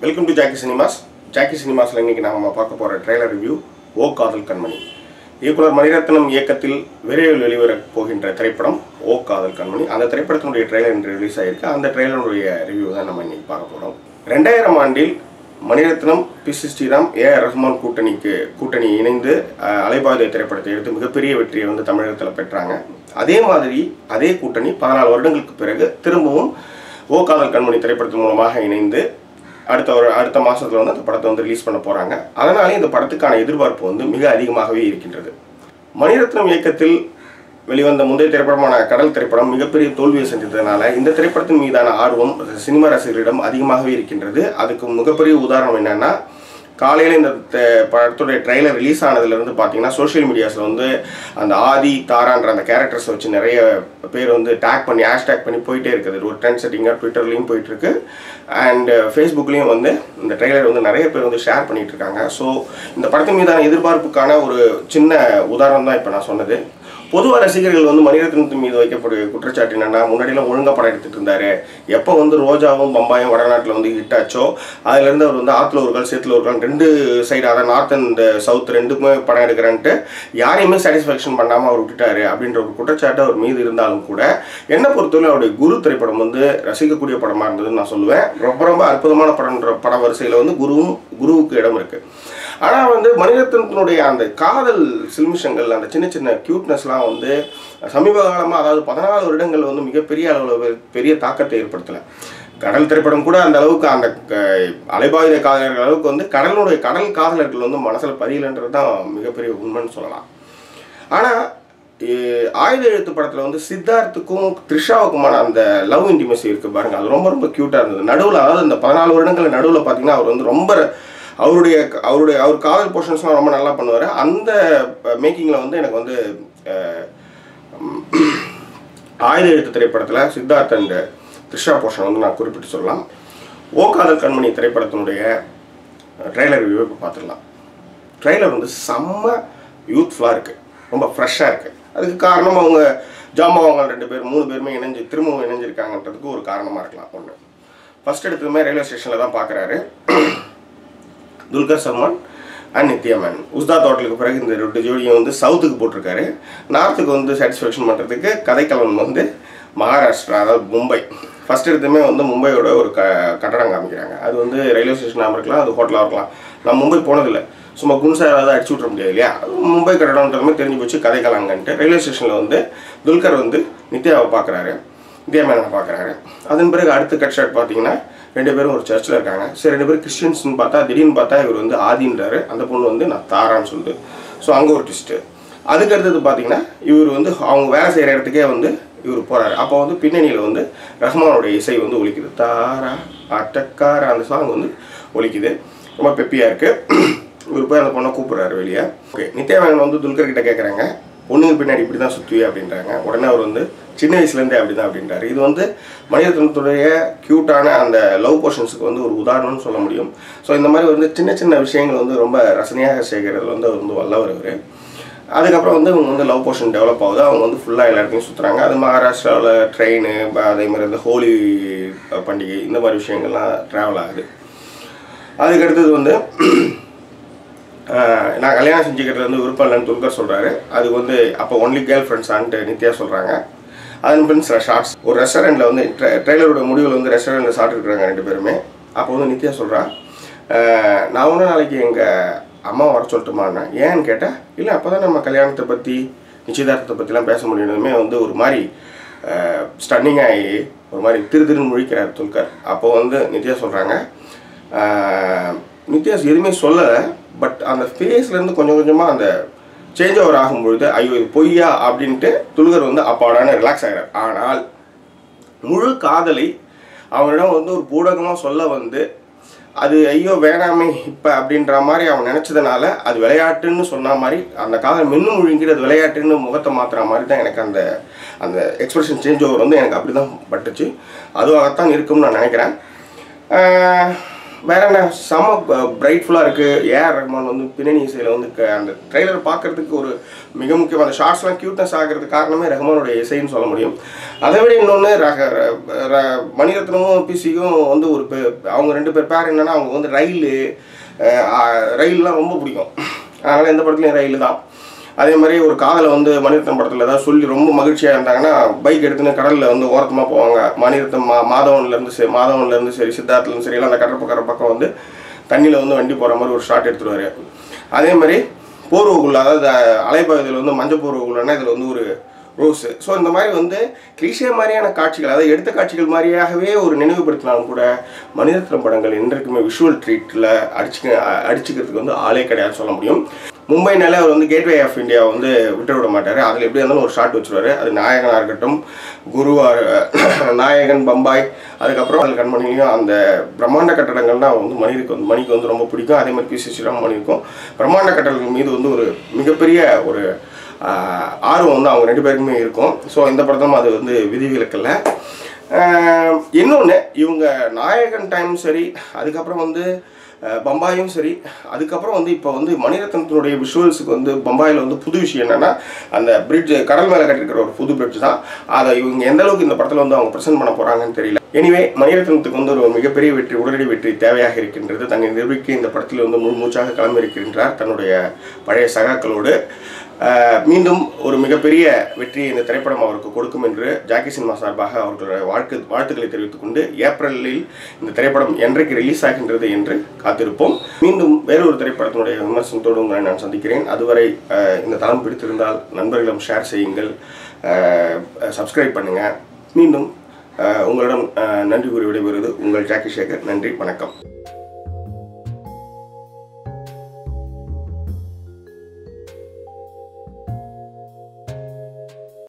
Welcome to Jackie Cinemas. Jackie சினிமாஸில் இன்றைக்கி நாம் பார்க்க போகிற ட்ரெய்லர் ரிவ்யூ ஓ காதல் கண்மணி. இயக்குனர் மணிரத்னம் இயக்கத்தில் விரைவில் வெளிவரப் போகின்ற திரைப்படம் ஓ காதல் கண்மணி. அந்த திரைப்படத்தினுடைய ட்ரெய்லர் இன்று ரிலீஸ் ஆகிருக்கு. அந்த ட்ரெய்லருடைய ரிவ்யூ தான் நம்ம இன்றைக்கி பார்க்க போகிறோம். 2000 ஆண்டில் மணிரத்னம், பி.சி. ஸ்ரீராம், ஏ.ஆர். ரஹ்மான் கூட்டணி இணைந்து அலைபாயுதை திரைப்படத்தை எடுத்து மிகப்பெரிய வெற்றியை வந்து தமிழகத்தில் பெற்றாங்க. அதே மாதிரி அதே கூட்டணி 14 வருடங்களுக்கு பிறகு திரும்பவும் ஓ காதல் கண்மணி திரைப்படத்தின் மூலமாக இணைந்து அடுத்த மாதத்தில் வந்து அந்த படத்தை வந்து ரிலீஸ் பண்ண போகிறாங்க. அதனாலே இந்த படத்துக்கான எதிர்பார்ப்பு வந்து மிக அதிகமாகவே இருக்கின்றது. மணிரத்னம் இயக்கத்தில் வெளிவந்த முந்தைய திரைப்படமான கடல் திரைப்படம் மிகப்பெரிய தோல்வியை சந்தித்ததுனால இந்த திரைப்படத்தின் மீதான ஆர்வம் சினிமா ரசிகர்களிடம் அதிகமாகவே இருக்கின்றது. அதுக்கு மிகப்பெரிய உதாரணம் என்னென்னா, காலையில் இந்த படத்துடைய ட்ரெய்லர் ரிலீஸ் ஆனதுலேருந்து பார்த்தீங்கன்னா சோஷியல் மீடியாஸில் வந்து அந்த ஆதி தாரான்ற அந்த கேரக்டர்ஸை வச்சு நிறைய பேர் வந்து டேக் பண்ணி ஹேஷ்டேக் பண்ணி போயிட்டே இருக்குது. ஒரு ட்ரெண்ட் செட்டிங்காக ட்விட்டர்லேயும் போயிட்டுருக்கு, அண்ட் ஃபேஸ்புக்லேயும் வந்து இந்த ட்ரெய்லர் வந்து நிறைய பேர் வந்து ஷேர் பண்ணிகிட்டு இருக்காங்க. ஸோ இந்த படத்தின் மீதான எதிர்பார்ப்புக்கான ஒரு சின்ன உதாரணம் தான் இப்போ நான் சொன்னது. பொதுவாக ரசிகர்கள் வந்து மணிரத்னத்தின் மீது வைக்கக்கூடிய குற்றச்சாட்டு என்னென்னா, முன்னாடியெல்லாம் ஒழுங்காக படம் எடுத்துகிட்டு இருந்தார். எப்போ வந்து ரோஜாவும் பம்பாயும் வடநாட்டில் வந்து ஹிட் ஆச்சோ அதுலேருந்து அவர் வந்து ஆற்றுல ஒரு கால் சேத்துல ஒரு கால் 2 சைடு, அதாவது நார்த் அண்ட் சவுத் ரெண்டுக்குமே படம் எடுக்கிறேன்ட்டு யாரையுமே சாட்டிஸ்ஃபேக்ஷன் பண்ணாமல் அவர் விட்டுட்டாரு அப்படின்ற ஒரு குற்றச்சாட்டு அவர் மீது இருந்தாலும் கூட என்னை பொறுத்தவரை அவருடைய குரு திரைப்படம் வந்து ரசிக்கக்கூடிய படமாக இருந்ததுன்னு நான் சொல்லுவேன். ரொம்ப ரொம்ப அற்புதமான பட வரிசையில் வந்து குருவுக்கு இடம் இருக்குது. ஆனால் வந்து மணிரத்னத்தினுடைய அந்த காதல் சில்மிஷங்கள், அந்த சின்ன சின்ன க்யூட்னஸ்லாம் வந்து சமீப காலமாக, அதாவது 14 வருடங்கள் வந்து மிகப்பெரிய அளவில் பெரிய தாக்கத்தை ஏற்படுத்தலை. கடல் திரைப்படம் கூட அந்த அளவுக்கு, அந்த அலைபாயுத காதலர்கள் அளவுக்கு வந்து கடல் காதலர்கள் வந்து மனசில் பதியலைன்றது தான் மிகப்பெரிய உண்மைன்னு சொல்லலாம். ஆனால் ஆயுத எழுத்து படத்தில் வந்து சித்தார்த்துக்கும் த்ரிஷாவுக்குமான அந்த லவ் இன்டிமசி இருக்குது பாருங்கள், அது ரொம்ப ரொம்ப க்யூட்டாக இருந்தது. நடுவில், அதாவது இந்த 14 வருடங்கள் நடுவில் பார்த்தீங்கன்னா அவர் வந்து ரொம்ப அவர் காதல் போர்ஷன்ஸ்லாம் ரொம்ப நல்லா பண்ணுவார். அந்த மேக்கிங்கில் வந்து எனக்கு வந்து ஆயுத எழுத்து திரைப்படத்தில் சித்தார்த் அண்ட் த்ரிஷா போர்ஷன் வந்து நான் குறிப்பிட்டு சொல்லலாம். ஓ காதல் கண்மணி திரைப்படத்தினுடைய ட்ரெய்லர் ரிவ்யூ இப்போ பார்த்துடலாம். ட்ரெய்லர் வந்து செம்ம யூத்ஃபுல்லாக இருக்குது, ரொம்ப ஃப்ரெஷ்ஷாக இருக்குது. அதுக்கு காரணம் அவங்க ஜாம்பவாங்க 2 பேர் 3 பேருமே திரும்பவும் இணைஞ்சிருக்காங்கன்றதுக்கு ஒரு காரணமாக இருக்கலாம். ஒன்று, ஃபஸ்ட் எடுத்ததுமே ரயில்வே ஸ்டேஷனில் தான் பார்க்குறாரு துல்கர் சல்மான் அண்ட் நித்யா மேனன். உஸ்தாத் ஹோட்டலுக்கு பிறகு இந்த 2 ஜோடியும் வந்து சவுத்துக்கு போட்டிருக்காரு. நார்த்துக்கு வந்து சாட்டிஸ்ஃபேக்ஷன் பண்ணுறதுக்கு கதைக்களம் வந்து மகாராஷ்டிரா, அதாவது மும்பை. ஃபஸ்ட் எடுத்துமே வந்து மும்பையோட ஒரு கட்டடம் காமிக்கிறாங்க. அது வந்து ரயில்வே ஸ்டேஷனாக இருக்கலாம், அது ஹோட்டலாக இருக்கலாம். நான் மும்பை போனதில்லை, சும்மா குன்சா ஏதாவது அடிச்சு விட்ற முடியாது இல்லையா. மும்பை கட்டடம்ன்றதுமே தெரிஞ்சு போச்சு கதைக்கலாங்கன்ட்டு. ரயில்வே ஸ்டேஷனில் வந்து துல்கர் வந்து நித்யாவை பார்க்குறாரு, நித்யா மேனனை பார்க்குறாரு. அதன் பிறகு அடுத்த கட் ஷாட் பார்த்தீங்கன்னா 2 பேரும் ஒரு சர்ச்சில் இருக்காங்க. சரி, 2 பேரும் கிறிஸ்டியன்ஸ்னு பார்த்தா திடீர்னு பார்த்தா இவர் வந்து ஆதின்றாரு, அந்த பொண்ணு வந்து நான் தாரான்னு சொல்லுது. ஸோ அங்கே ஒரு ட்விஸ்ட்டு. அதுக்கு அடுத்தது பார்த்தீங்கன்னா இவர் வந்து அவங்க வேலை செய்கிற இடத்துக்கே வந்து இவர் போகிறாரு. அப்போ வந்து பின்னணியில் வந்து ரஹ்மானோடைய இசை வந்து ஒலிக்குது. தாரா அட்டக்கார அந்த சாங் வந்து ஒலிக்குது. ரொம்ப பெப்பியாக இருக்குது. இவர் போய் அந்த பொண்ணை கூப்பிட்றாரு வெளியே. ஓகே, நித்யா மேனன் வந்து துல்கர் கிட்ட கேட்குறாங்க, பொண்ணுங்க பின்னாடி இப்படி தான் சுற்றுவே அப்படின்றாங்க. உடனே அவர் வந்து சின்ன வயசுலேருந்தே அப்படி தான் அப்படின்றாரு. இது வந்து மணிரத்னத்துடைய க்யூட்டான அந்த லவ் போர்ஷன்ஸுக்கு வந்து ஒரு உதாரணம்னு சொல்ல முடியும். ஸோ இந்த மாதிரி வந்து சின்ன சின்ன விஷயங்கள் வந்து ரொம்ப ரசனையாக செய்கிறதுல வந்து அவர் வந்து வல்லவர் அவர். அதுக்கப்புறம் வந்து இவங்க வந்து லவ் போர்ஷன் டெவலப் ஆகுது. அவங்க வந்து ஃபுல்லாக எல்லா இடத்தையும் சுற்றுறாங்க. அது மகாராஷ்டிராவில் ட்ரெயின், அதே மாதிரி இந்த ஹோலி பண்டிகை, இந்த மாதிரி விஷயங்கள்லாம் ட்ராவல் ஆகுது. அதுக்கடுத்தது வந்து நான் கல்யாணம் செஞ்சுக்கிறது வந்து விருப்பம் இல்லைன்னு துல்கர் சொல்கிறாரு. அது வந்து அப்போ ஒன்லி கேர்ள் ஃப்ரெண்ட்ஸான்ட்டு நித்யா சொல்கிறாங்க. அதன் பின் சில ஷார்ட்ஸ் ஒரு ரெஸ்டாரண்ட்டில் வந்து ட்ரெய்லரோட முடிவில் வந்து ரெஸ்டாரண்ட்டில் சாப்பிட்டுருக்காங்க 2 பேருமே. அப்போ வந்து நித்யா சொல்கிறா, நான் ஒன்றும் நாளைக்கு எங்கள் அம்மா வர சொல்லட்டுமான்னு. ஏன்னு கேட்டால், இல்லை அப்போ தான் நம்ம கல்யாணத்தை பற்றி நிச்சயதார்த்தத்தை பற்றிலாம் பேச முடியணுமே வந்து ஒரு மாதிரி ஸ்டன்னிங்காகி ஒரு மாதிரி திருன்னு முழிக்கிறார் துல்கர். அப்போது வந்து நித்யா சொல்கிறாங்க, நித்யா எதுவுமே சொல்லலை, பட் அந்த ஃபேஸ்லேருந்து கொஞ்சம் கொஞ்சமாக அந்த சேஞ்ச் ஓவர் ஆகும்பொழுது ஐயோ இது பொய்யா அப்படின்ட்டு துல்கர் வந்து அப்பாடான ரிலாக்ஸ் ஆகிறார். ஆனால் முழு காதலை அவனிடம் வந்து ஒரு பூடகமாக சொல்ல வந்து அது ஐயோ வேணாமே இப்போ அப்படின்ற மாதிரி அவன் நினச்சதுனால அது விளையாட்டுன்னு சொன்ன மாதிரி அந்த காதல் மென்னு முழுங்கிட்டு அது விளையாட்டுன்னு முகத்தை மாற்றுற மாதிரி தான் எனக்கு அந்த அந்த எக்ஸ்பிரஷன் சேஞ்ச் ஓவர் வந்து எனக்கு அப்படி தான் பட்டுச்சு. அதுவாகத்தான் இருக்கும்னு நான் நினைக்கிறேன். வேற என்ன செம பிரைட்ஃபுல்லாக இருக்குது. ஏஆர் ரஹ்மான் வந்து பின்னணி இசையில் வந்து அந்த ட்ரெய்லர் பார்க்குறதுக்கு ஒரு மிக முக்கியம். அந்த ஷார்ட்ஸ்லாம் க்யூட்னஸ் ஆகிறதுக்கு காரணமே ரஹ்மானுடைய இசைன்னு சொல்ல முடியும். அதை விட இன்னொன்று மணிரத்னமும் பிசிக்கும் வந்து ஒரு அவங்க 2 பேர் பேர் என்னென்னா அவங்க வந்து ரயில்லாம் ரொம்ப பிடிக்கும். அதனால் எந்த படத்துலையும் ரயில் தான். அதே மாதிரி ஒரு காதலை வந்து மணிரத்னம் படத்தில் ஏதாவது சொல்லி ரொம்ப மகிழ்ச்சியாக இருந்தாங்கன்னா பைக் எடுத்துன்னு கடலில் வந்து ஓரத்தமாக போவாங்க. மணிரத்னம் மாதவன்லேருந்து சரி சித்தார்த்துலேருந்து சரி எல்லாம் அந்த கடற்பக்கற பக்கம் வந்து தண்ணியில் வந்து வண்டி போகிற மாதிரி ஒரு ஷாட் எடுத்துருவார். அதே மாதிரி போர்வக்குள்ள, அதாவது அலைப்பகுதியில் வந்து மஞ்சள் போர்வக்குள்ளன்னா இதில் வந்து ஒரு ரோஸு. ஸோ இந்த மாதிரி வந்து கிளிஷே மாதிரியான காட்சிகள், அதாவது எடுத்த காட்சிகள் மாதிரியாகவே ஒரு நினைவுபடுத்தினாலும் கூட மணிரத்னம் படங்கள் இன்றைக்குமே விஷுவல் ட்ரீட்டில் அடிச்சுக்கிறதுக்கு வந்து ஆளே கிடையாது சொல்ல முடியும். மும்பைனாலே அவர் வந்து கேட்வே ஆஃப் இந்தியா வந்து விட்டு விட மாட்டார். அதில் எப்படி இருந்தாலும் ஒரு ஷாட் வச்சுருவார். அது நாயகனாக இருக்கட்டும், நாயகன், பம்பாய், அதுக்கப்புறம் கண்மணிலையும் அந்த பிரம்மாண்ட கட்டடங்கள்னால் வந்து மணிக்கு வந்து ரொம்ப பிடிக்கும். அதே மாதிரி பி.சி. ஸ்ரீராம் மணிக்கும் பிரம்மாண்ட கட்டடங்கள் மீது வந்து ஒரு மிகப்பெரிய ஒரு ஆர்வம் வந்து அவங்க 2 பேருக்குமே இருக்கும். ஸோ இந்த படத்தும் அது வந்து விதிவிலக்கல்ல. இன்னொன்று, இவங்க நாயகன் டைம் சரி, அதுக்கப்புறம் வந்து பம்பாயும் சரி, அதுக்கப்புறம் வந்து இப்போ வந்து மணிரத்னத்தினுடைய விஷுவல்ஸுக்கு வந்து பம்பாயில் வந்து புது விஷயம் என்னென்னா அந்த பிரிட்ஜ், கடல் மேலே கட்டிருக்கிற ஒரு புது பிரிட்ஜ் தான். அதை இவங்க எந்த அளவுக்கு இந்த படத்தில் வந்து அவங்க ப்ரெசென்ட் பண்ண போகிறாங்கன்னு தெரியல. எனிவே மணிரத்னத்துக்கு வந்து ஒரு மிகப்பெரிய வெற்றி, உடனடி வெற்றி தேவையாக இருக்கின்றது. தன்னை நிரூபிக்க இந்த படத்தில் வந்து முழு மூச்சாக கிளம்பியிருக்கின்றார் தன்னுடைய பழைய சகாக்களோடு. மீண்டும் ஒரு மிகப்பெரிய வெற்றியை இந்த திரைப்படம் அவருக்கு கொடுக்கும் என்று ஜாக்கி சினிமா சார்பாக அவர்களுடைய வாழ்த்துக்களை தெரிவித்துக் கொண்டு, ஏப்ரலில் இந்த திரைப்படம் என்றைக்கு ரிலீஸ் ஆகின்றது என்று காத்திருப்போம். மீண்டும் வேறொரு திரைப்படத்தினுடைய விமர்சனத்தோடு உங்களை நான் சந்திக்கிறேன். அதுவரை இந்த தளம் பிடித்திருந்தால் நண்பர்களிடம் ஷேர் செய்யுங்கள், சப்ஸ்கிரைப் பண்ணுங்கள். மீண்டும் உங்களிடம் நன்றி கூறி விடைபெறுவது உங்கள் ஜாக்கி சேகர். நன்றி, வணக்கம்.